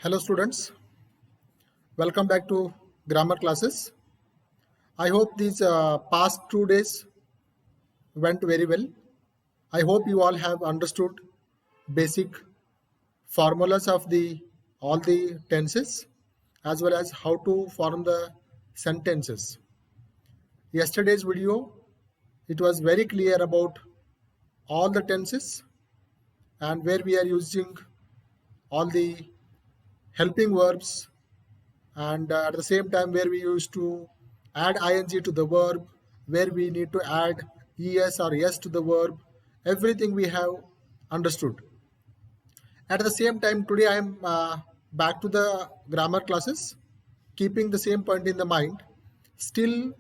Hello students, welcome back to grammar classes. I hope these past 2 days went very well. I hope you all have understood basic formulas of the all the tenses as well as how to form the sentences. Yesterday's video, it was very clear about all the tenses and where we are using all the helping verbs and at the same time where we used to add ing to the verb, where we need to add es or yes to the verb. Everything we have understood. At the same time, today I am back to the grammar classes, keeping the same point in the mind. Still,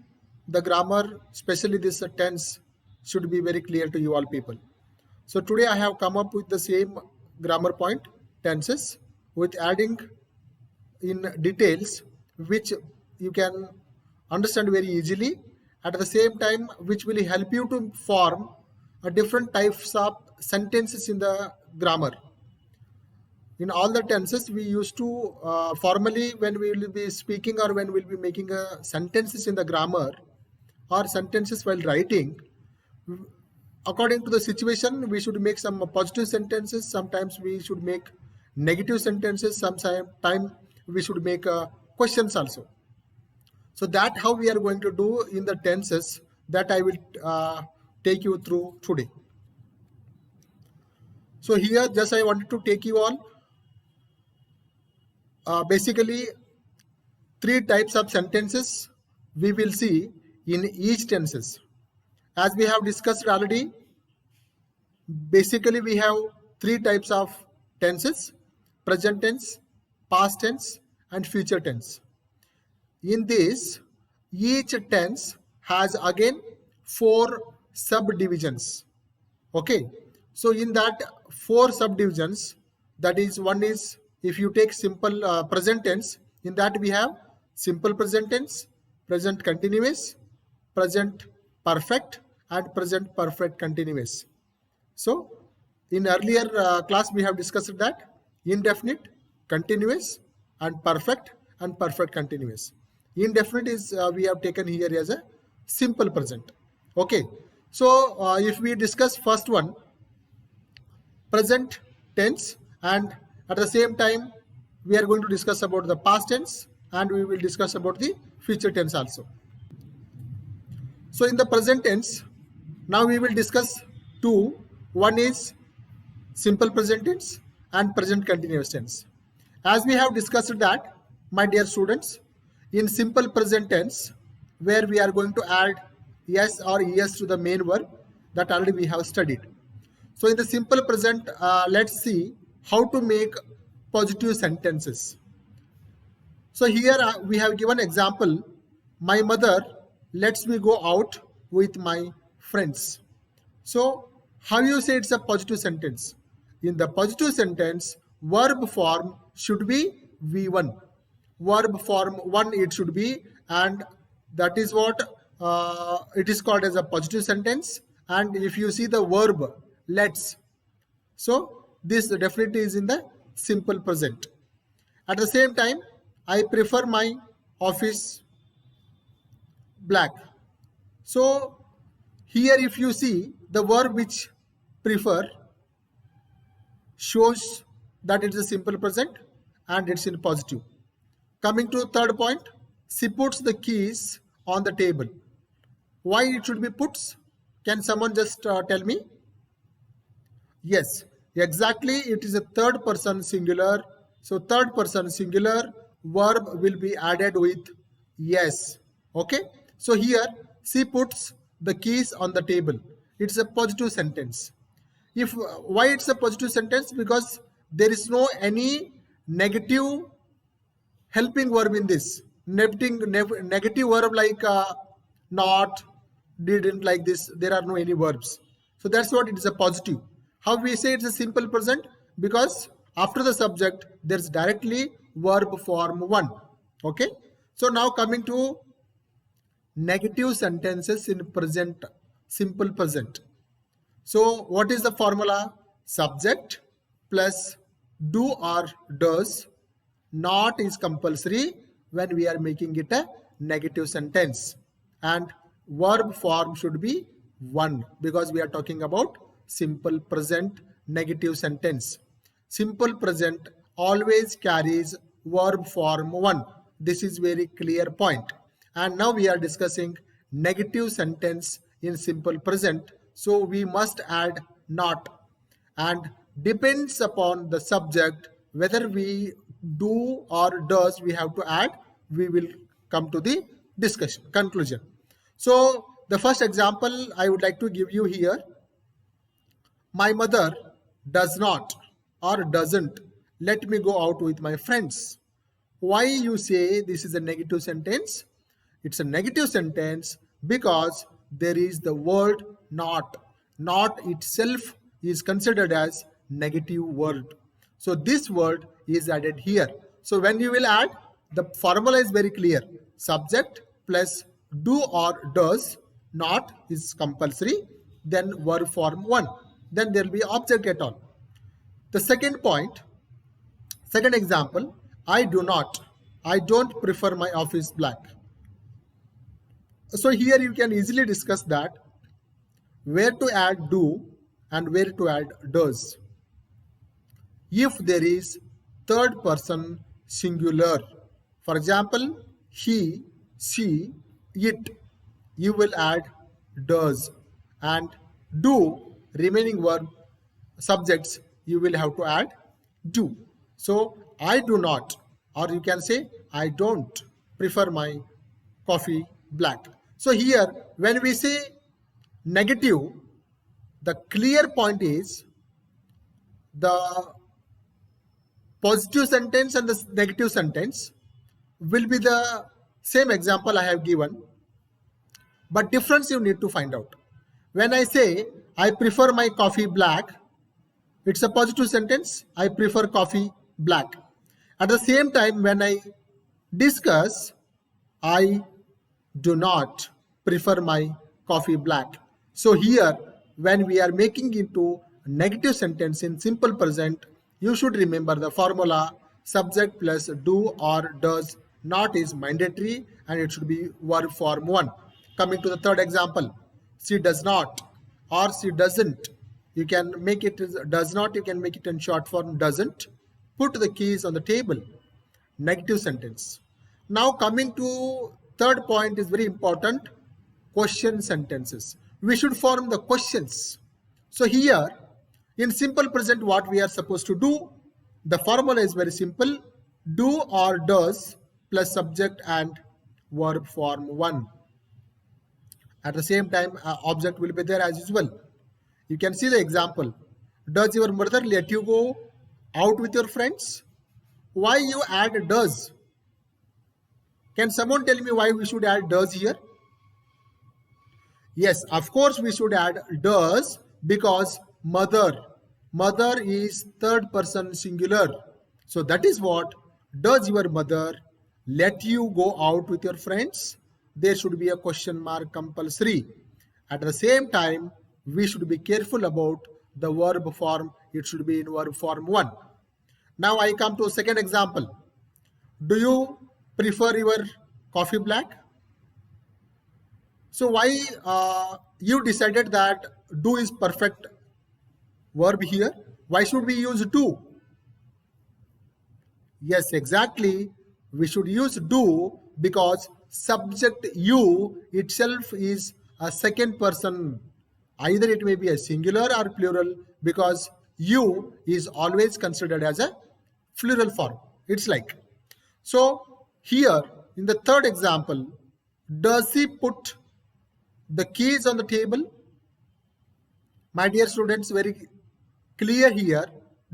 the grammar, especially this tense, should be very clear to you all people. So today I have come up with the same grammar point, tenses, with adding in details which you can understand very easily, at the same time which will help you to form a different types of sentences in the grammar. In all the tenses we used to formally, when we will be speaking or when we'll be making sentences in the grammar or sentences while writing, according to the situation we should make some positive sentences, sometimes we should make negative sentences, sometimes we should make questions also. So that how we are going to do in the tenses, that I will take you through today. So here just I wanted to take you all basically 3 types of sentences we will see in each tenses. As we have discussed already, basically we have 3 types of tenses: present tense, past tense and future tense. In this, each tense has again 4 subdivisions. Okay, so in that 4 subdivisions, that is, one is, if you take simple present tense, in that we have simple present tense, present continuous, present perfect and present perfect continuous. So in earlier class we have discussed that indefinite, continuous and perfect continuous. Indefinite is we have taken here as a simple present. Okay, so if we discuss first one, present tense, and at the same time we are going to discuss about the past tense and we will discuss about the future tense also. So in the present tense, now we will discuss two. One is simple present tense and present continuous tense. As we have discussed that, my dear students, in simple present tense, where we are going to add yes or es to the main verb, that already we have studied. So in the simple present, let's see how to make positive sentences. So here we have given example: my mother lets me go out with my friends. So how you say it's a positive sentence? In the positive sentence, verb form should be V1. Verb form 1 it should be, and that is what it is called as a positive sentence. And if you see the verb let's, so this definitely is in the simple present. At the same time, I prefer my office black. So here if you see the verb which prefer shows that it is a simple present and it's in positive. Coming to third point, she puts the keys on the table. Why it should be puts? Can someone just tell me? Yes, exactly, it is a third person singular. So third person singular, verb will be added with yes. Okay, so here she puts the keys on the table. It's a positive sentence. If why it's a positive sentence? Because there is no any negative helping verb in this. Negative verb like not, didn't, like this, there are no any verbs. So that's what it is a positive. How we say it's a simple present? Because after the subject there's directly verb form 1. Okay, so now coming to negative sentences in present, simple present. So what is the formula? Subject plus do or does not is compulsory when we are making it a negative sentence, and verb form should be one because we are talking about simple present negative sentence. Simple present always carries verb form one. This is very clear point. And now we are discussing negative sentence in simple present. So we must add not, and depends upon the subject whether we do or does we have to add. We will come to the discussion conclusion. So the first example I would like to give you here: my mother does not or doesn't let me go out with my friends. Why you say this is a negative sentence? It's a negative sentence because there is the word not. Not itself is considered as negative word. So this word is added here. So when you will add, the formula is very clear. Subject plus do or does, not is compulsory, then verb form one. Then there will be object at all. The second point, second example, I don't prefer my office black. So here you can easily discuss that where to add do and where to add does. If there is third person singular, for example, he, she, it, you will add does, and do remaining verb subjects you will have to add do. So I do not, or you can say I don't prefer my coffee black. So here when we say negative, the clear point is the positive sentence and the negative sentence will be the same example I have given, but difference you need to find out. When I say I prefer my coffee black, it's a positive sentence. I prefer coffee black. At the same time, when I discuss, I do not prefer my coffee black. So here, when we are making into a negative sentence in simple present, you should remember the formula subject plus do or does, not is mandatory, and it should be verb form one. Coming to the third example, she does not or she doesn't. You can make it as does not, you can make it in short form doesn't. Put the keys on the table. Negative sentence. Now coming to third point is very important, question sentences. We should form the questions. So here in simple present what we are supposed to do, the formula is very simple, do or does plus subject and verb form one. At the same time object will be there as usual. You can see the example. Does your mother let you go out with your friends? Why you add does? Can someone tell me why we should add does here? Yes, of course we should add does because mother is third person singular. So that is what, does your mother let you go out with your friends? There should be a question mark compulsory. At the same time, we should be careful about the verb form. It should be in verb form one. Now I come to a second example. Do you prefer your coffee black? So why you decided that do is perfect verb here? Why should we use do? Yes, exactly. We should use do because subject you itself is a second person. Either it may be a singular or plural because you is always considered as a plural form. It's like. So here in the third example, does he put the keys on the table? My dear students, very clear here.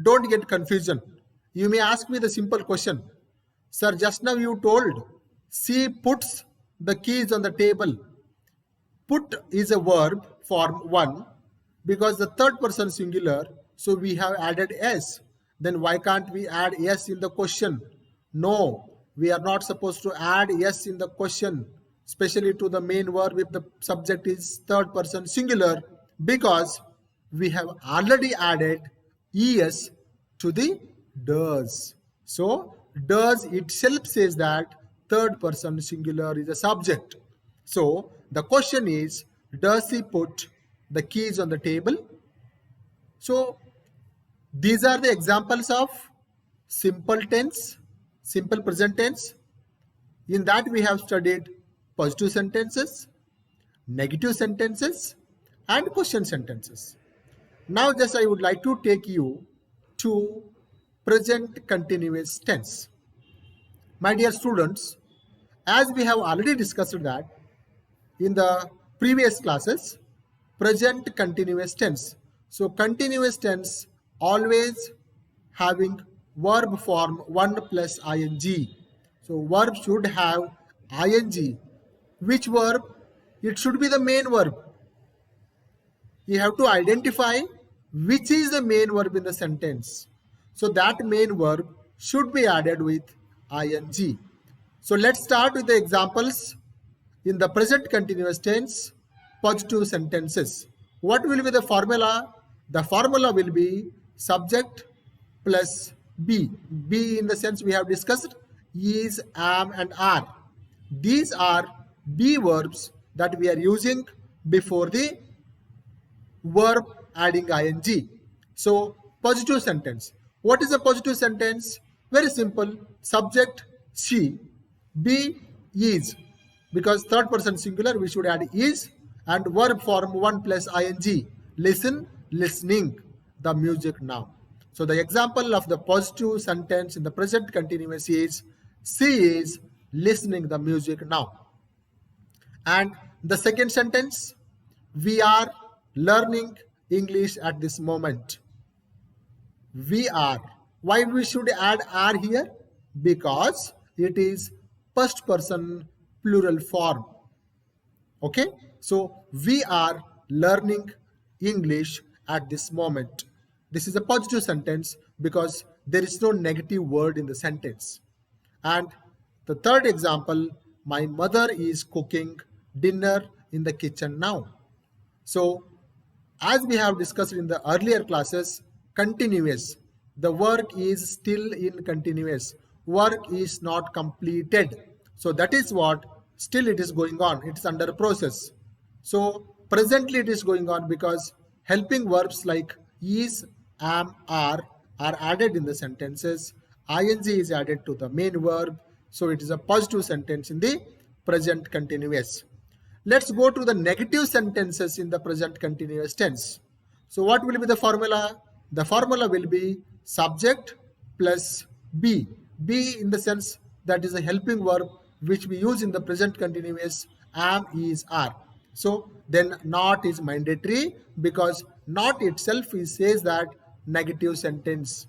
Don't get confusion. You may ask me the simple question. Sir, just now you told she puts the keys on the table. Put is a verb form one because the third person singular, so we have added s. Then why can't we add s in the question? No, we are not supposed to add s in the question, especially to the main verb if the subject is third person singular, because we have already added es to the does. So does itself says that third person singular is a subject. So the question is, does he put the keys on the table? So these are the examples of simple tense, simple present tense. In that we have studied positive sentences, negative sentences, and question sentences. Now just I would like to take you to present continuous tense. My dear students, as we have already discussed that in the previous classes, present continuous tense. So continuous tense always having verb form 1 plus ing. So verb should have ing. Which verb? It should be the main verb. You have to identify which is the main verb in the sentence. So that main verb should be added with ing. So let's start with the examples in the present continuous tense, positive sentences. What will be the formula? The formula will be subject plus be. Be in the sense we have discussed is, am, and are. These are be verbs that we are using before the verb adding ing. So positive sentence. What is a positive sentence? Very simple. Subject she, be is. Because third person singular we should add is, and verb form 1 plus ing. Listen, listening the music now. So the example of the positive sentence in the present continuous is she is listening the music now. And the second sentence, we are learning English at this moment. We are. Why we should add are here? Because it is first person plural form. Okay, so we are learning English at this moment. This is a positive sentence because there is no negative word in the sentence. And the third example, my mother is cooking dinner in the kitchen now. So as we have discussed in the earlier classes, continuous. The work is still in continuous. Work is not completed. So that is what still it is going on. It is under process. So presently it is going on because helping verbs like is, am, are added in the sentences. Ing is added to the main verb. So it is a positive sentence in the present continuous. Let's go to the negative sentences in the present continuous tense. So what will be the formula? The formula will be subject plus be. Be in the sense that is a helping verb which we use in the present continuous, am, is, are. So then not is mandatory because not itself says that negative sentence.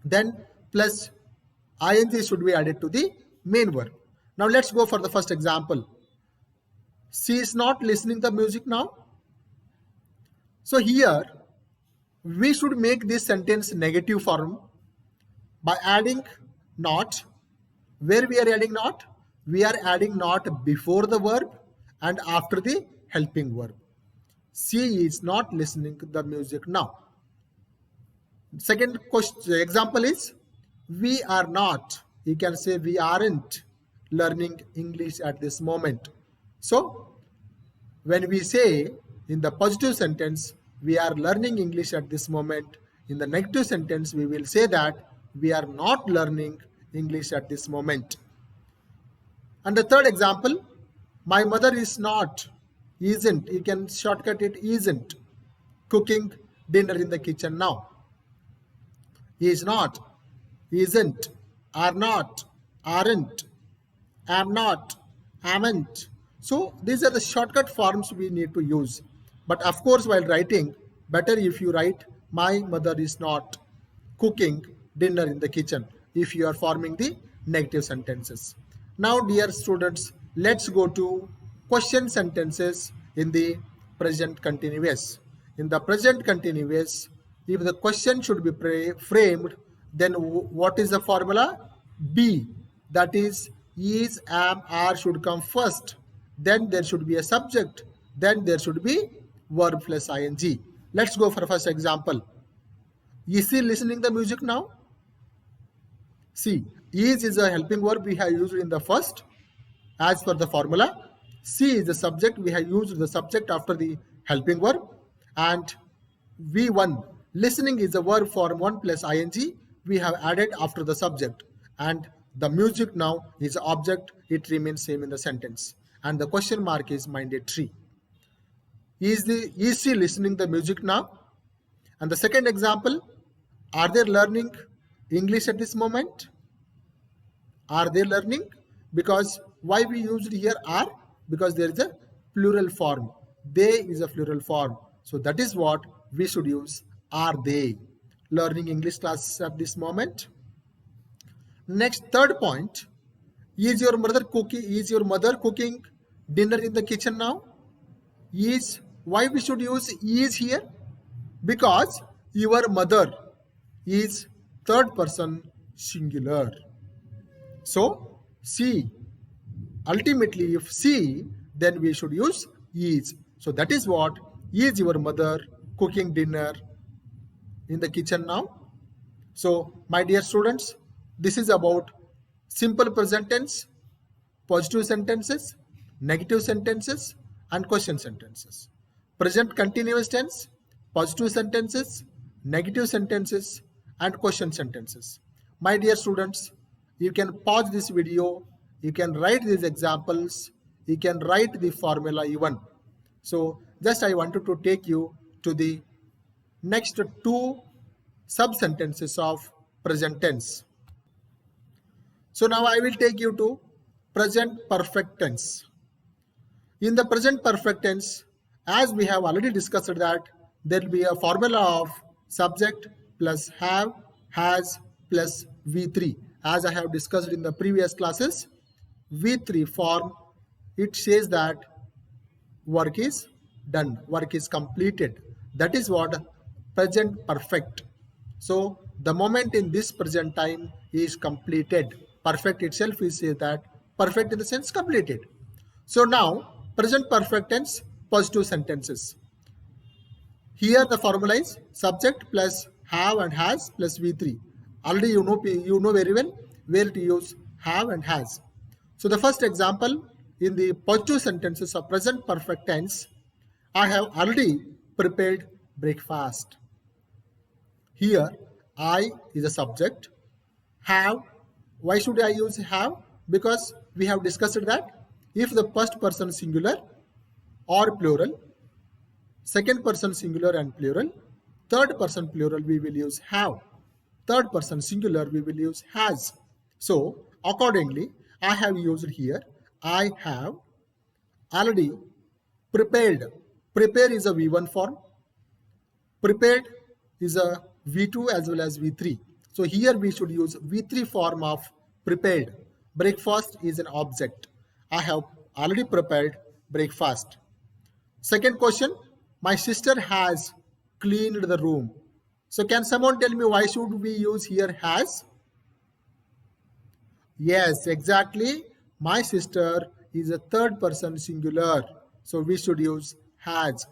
Then plus ing should be added to the main verb. Now let's go for the first example. She is not listening the music now. So here we should make this sentence negative form by adding not. Where we are adding not? We are adding not before the verb and after the helping verb. She is not listening to the music now. Second question, example is we are not. You can say we aren't learning English at this moment. So when we say in the positive sentence, we are learning English at this moment, in the negative sentence, we will say that we are not learning English at this moment. And the third example, my mother is not, isn't, you can shortcut it, isn't cooking dinner in the kitchen now. Is not, isn't, are not, aren't, am not, amn't. So these are the shortcut forms we need to use. But of course, while writing, better if you write, my mother is not cooking dinner in the kitchen, if you are forming the negative sentences. Now, dear students, let's go to question sentences in the present continuous. In the present continuous, if the question should be framed, then what is the formula? Be. That is, am, are should come first. Then there should be a subject. Then there should be verb plus ing. Let's go for first example. Is he listening the music now? See, is a helping verb we have used in the first as per the formula. See is the subject, we have used the subject after the helping verb. And V1, listening is a verb form 1 plus ing, we have added after the subject. And the music now is object, it remains same in the sentence. And the question mark is mandatory. Is she listening the music now? And the second example, are they learning English at this moment? Are they learning? Because why we used here are? Because there is a plural form. They is a plural form. So that is what we should use. Are they learning English classes at this moment? Next, third point. Is your mother cooking dinner in the kitchen now? Why we should use is here? Because your mother is third person singular. So she, ultimately if she, then we should use is. So that is what, is your mother cooking dinner in the kitchen now? So my dear students, this is about simple present tense, positive sentences, negative sentences and question sentences. Present continuous tense, positive sentences, negative sentences and question sentences. My dear students, you can pause this video, you can write these examples, you can write the formula even. So just I wanted to take you to the next two sub-sentences of present tense. So now I will take you to present perfect tense. In the present perfect tense, as we have already discussed that there will be a formula of subject plus have, has plus V3. As I have discussed in the previous classes, V3 form, it says that work is done, work is completed. That is what present perfect. So the moment in this present time is completed. Perfect itself is say that perfect in the sense completed. So now present perfect tense, positive sentences. Here the formula is subject plus have and has plus V3. Already you know very well where to use have and has. So the first example, in the positive sentences of present perfect tense, I have already prepared breakfast. Here I is a subject. Have, why should I use have? Because we have discussed that if the first person singular or plural, second person singular and plural, third person plural we will use have, third person singular we will use has. So accordingly I have used here, I have already prepared. Prepare is a V1 form, prepared is a V2 as well as V3. So here we should use V3 form of prepared. Breakfast is an object. I have already prepared breakfast. Second question, my sister has cleaned the room. So can someone tell me why should we use here has? Yes, exactly. My sister is a third person singular. So we should use has.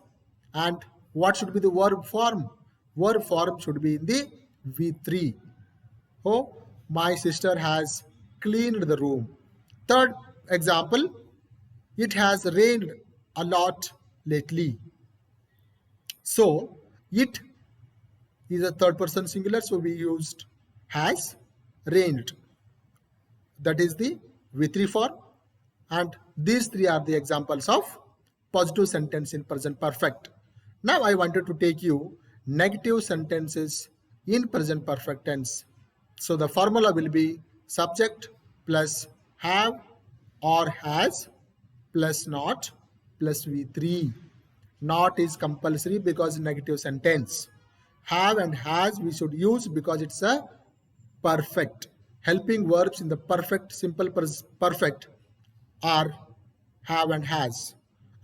And what should be the verb form? Verb form should be in the V3. Oh, my sister has cleaned the room. Third example, it has rained a lot lately. So it is a third person singular, so we used has rained. That is the V3 form, and these three are the examples of positive sentence in present perfect. Now I wanted to take you negative sentences in present perfect tense. So the formula will be subject plus have or has plus not plus V3. Not is compulsory because negative sentence. Have and has we should use because it's a perfect. Helping verbs in the perfect, simple perfect are have and has,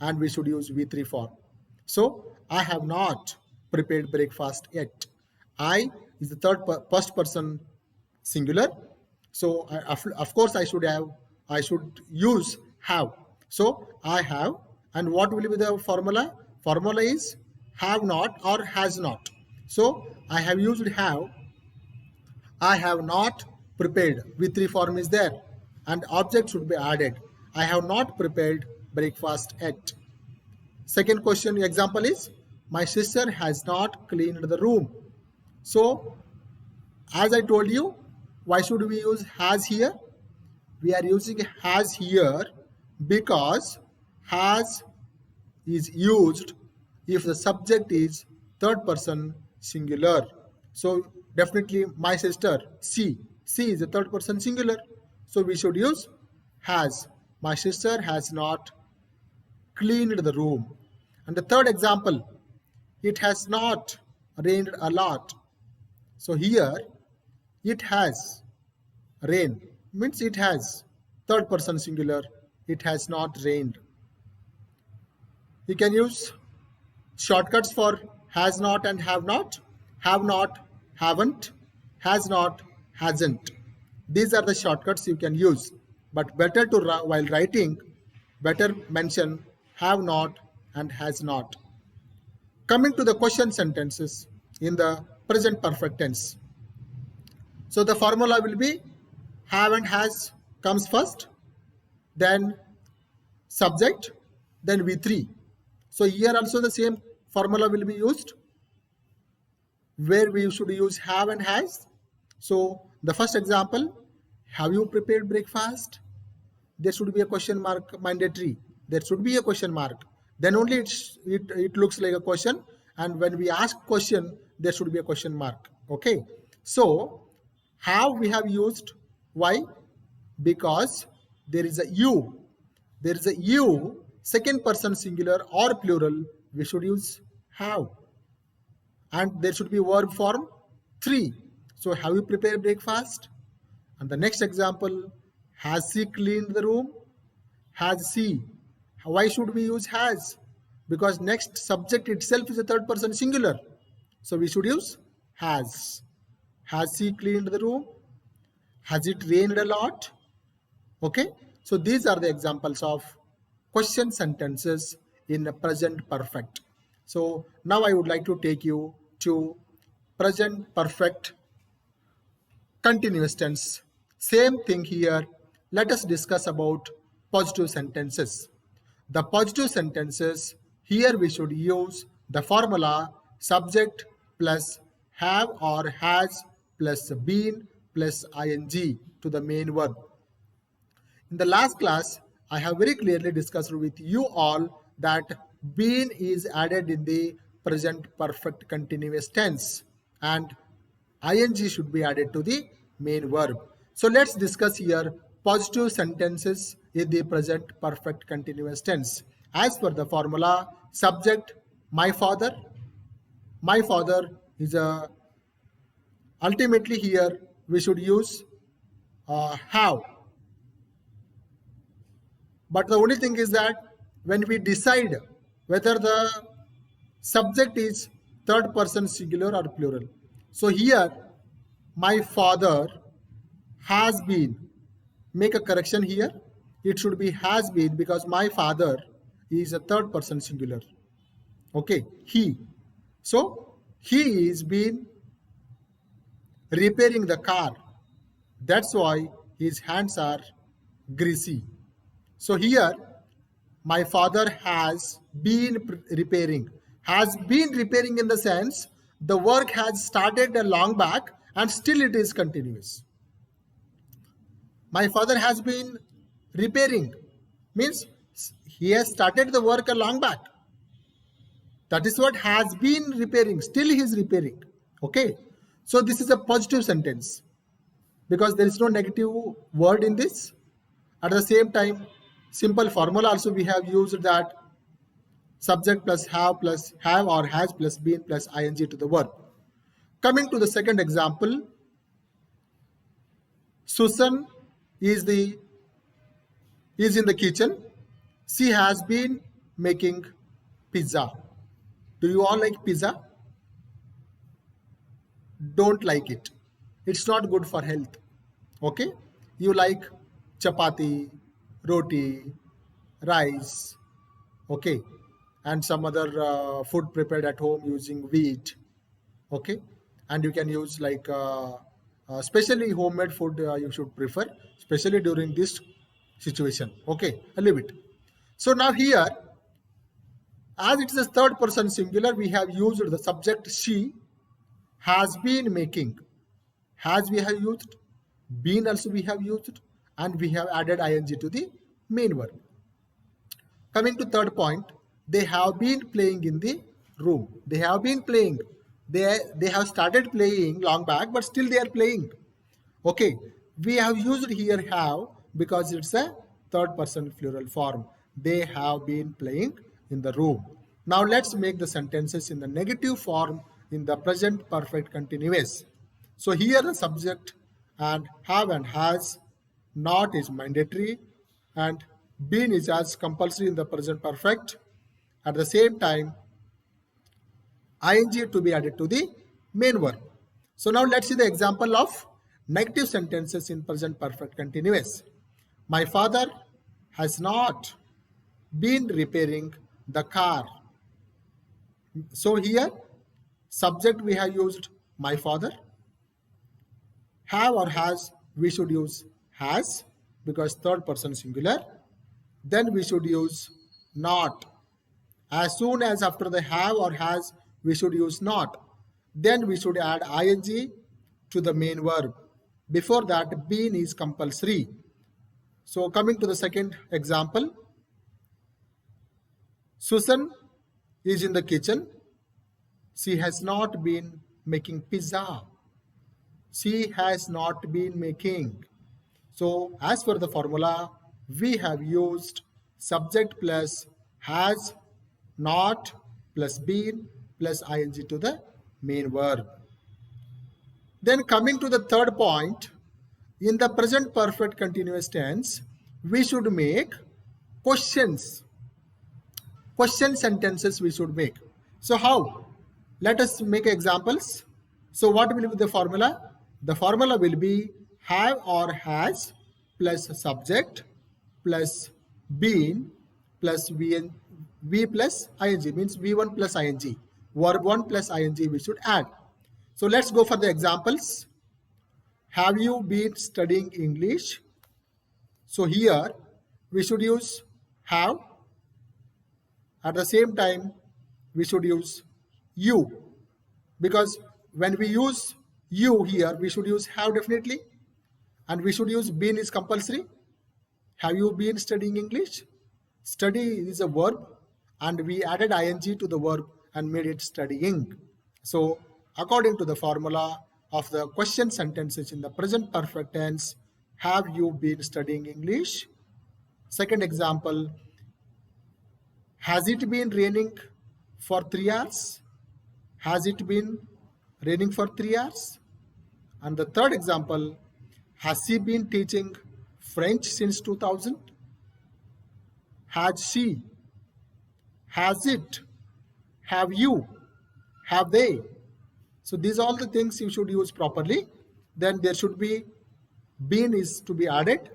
and we should use V3 form. So I have not prepared breakfast yet. I is the first person singular. So of course I should use have. So I have, and what will be the formula? Formula is have not or has not. So I have used have. I have not prepared. V3 form is there and object should be added. I have not prepared breakfast yet. Second question example is my sister has not cleaned the room. So as I told you, why should we use has here? We are using has here because has is used if the subject is third person singular. So definitely my sister, she is a third person singular. So we should use has. My sister has not cleaned the room. And the third example, it has not rained a lot. So here it has rain means it has third person singular, it has not rained. You can use shortcuts for has not and have not, haven't, has not, hasn't. These are the shortcuts you can use, but better to while writing, better mention have not and has not. Coming to the question sentences in the present perfect tense. So the formula will be have and has comes first, then subject, then V3. So here also the same formula will be used where we should use have and has. So the first example, have you prepared breakfast? There should be a question mark mandatory. There should be a question mark. Then only it looks like a question. And when we ask question, there should be a question mark. Okay. So have we have used. Why? Because there is a you. There is a you, second person singular or plural, we should use have. And there should be verb form 3. So have you prepared breakfast? And the next example, has she cleaned the room? Has she. Why should we use has? Because next subject itself is a third person singular. So we should use has. Has she cleaned the room? Has it rained a lot? Okay. So these are the examples of question sentences in the present perfect. So now I would like to take you to present perfect continuous tense. Same thing here. Let us discuss about positive sentences. The positive sentences, here we should use the formula subject plus have or has plus been plus ing to the main verb. In the last class, I have very clearly discussed with you all that been is added in the present perfect continuous tense and ing should be added to the main verb. So let's discuss here positive sentences in the present perfect continuous tense. As per the formula, subject my father is a, ultimately here we should use have. But the only thing is that when we decide whether the subject is third person singular or plural. So here my father has been, make a correction here. It should be has been because my father is a third person singular. Okay, he. So he is been repairing the car. That's why his hands are greasy. So here my father has been repairing. Has been repairing in the sense the work has started a long back and still it is continuous. My father has been repairing means he has started the work a long back. That is what has been repairing. Still he is repairing. Okay. So this is a positive sentence because there is no negative word in this. At the same time, simple formula also we have used that subject plus have or has plus been plus ing to the verb. Coming to the second example, Susan is in the kitchen. She has been making pizza. Do you all like pizza? Don't like it. It's not good for health. Okay? You like chapati, roti, rice, okay, and some other food prepared at home using wheat, okay, and you can use like especially homemade food you should prefer, especially during this situation. Okay, I'll leave it. So now here, as it is a third person singular, we have used the subject she has been making. Has we have used, been also we have used, and we have added ing to the main verb. Coming to third point, they have been playing in the room. They have been playing. They have started playing long back, but still they are playing. Okay, we have used here have because it's a third person plural form. They have been playing in the room. Now let's make the sentences in the negative form in the present perfect continuous. So here the subject and have and has, not is mandatory, and been is as compulsory in the present perfect. At the same time, ing to be added to the main verb. So now let's see the example of negative sentences in present perfect continuous. My father has not been repairing the car. So here, subject we have used my father. Have or has, we should use has because third person singular. Then we should use not. As soon as after the have or has, we should use not. Then we should add ing to the main verb. Before that, been is compulsory. So coming to the second example, Susan is in the kitchen. She has not been making pizza. She has not been making. So as per the formula, we have used subject plus has, not plus been plus ing to the main verb. Then coming to the third point, in the present perfect continuous tense, we should make questions. Question sentences we should make. So how? Let us make examples. So what will be the formula? The formula will be have or has plus subject plus been plus v plus ing, means v1 plus ing. Verb 1 plus ing we should add. So let's go for the examples. Have you been studying English? So here we should use have. At the same time, we should use you, because when we use you here, we should use have definitely, and we should use been is compulsory. Have you been studying English? Study is a verb, and we added ing to the verb and made it studying. So according to the formula of the question sentences in the present perfect tense, have you been studying English? Second example, has it been raining for 3 hours? Has it been raining for 3 hours? And the third example, has she been teaching French since 2000? Has she? Has it? Have you? Have they? So these are all the things you should use properly. Then there should be been is to be added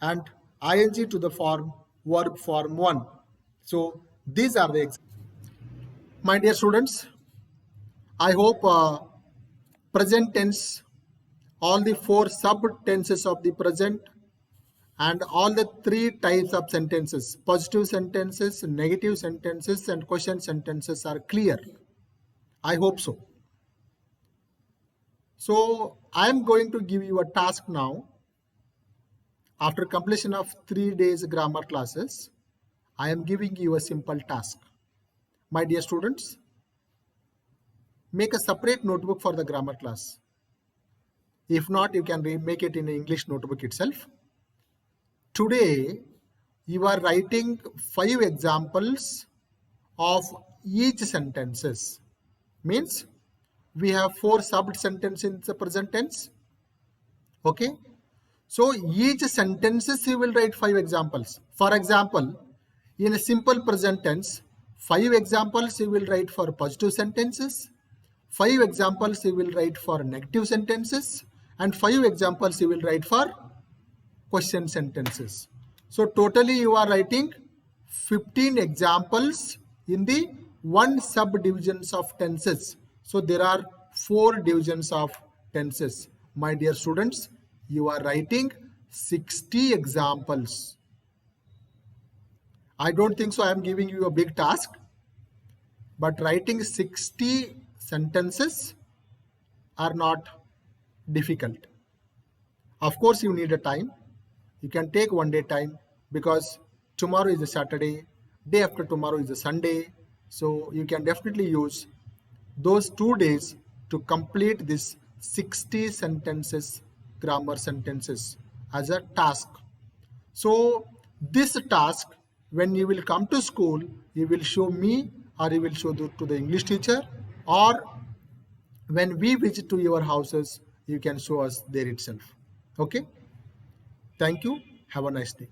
and ing to the form verb form 1. So these are the examples. My dear students, I hope present tense, all the 4 sub tenses of the present and all the 3 types of sentences, positive sentences, negative sentences and question sentences are clear. I hope so. So I am going to give you a task now. After completion of 3 days grammar classes, I am giving you a simple task. My dear students, make a separate notebook for the grammar class. If not, you can make it in an English notebook itself. Today, you are writing 5 examples of each sentences. Means we have 4 sub sentences in the present tense. Okay. So each sentences you will write 5 examples. For example, in a simple present tense, 5 examples you will write for positive sentences, 5 examples you will write for negative sentences, and 5 examples you will write for question sentences. So totally you are writing 15 examples in the 1 subdivisions of tenses. So there are 4 divisions of tenses. my dear students, you are writing 60 examples. I don't think so I am giving you a big task, but writing 60 sentences are not difficult. Of course, you need a time. You can take one day time because tomorrow is a Saturday, day after tomorrow is a Sunday. So you can definitely use those 2 days to complete this 60 sentences, grammar sentences as a task. So this task, when you will come to school, you will show me or you will show to the English teacher, or when we visit to your houses, you can show us there itself. Okay. Thank you. Have a nice day.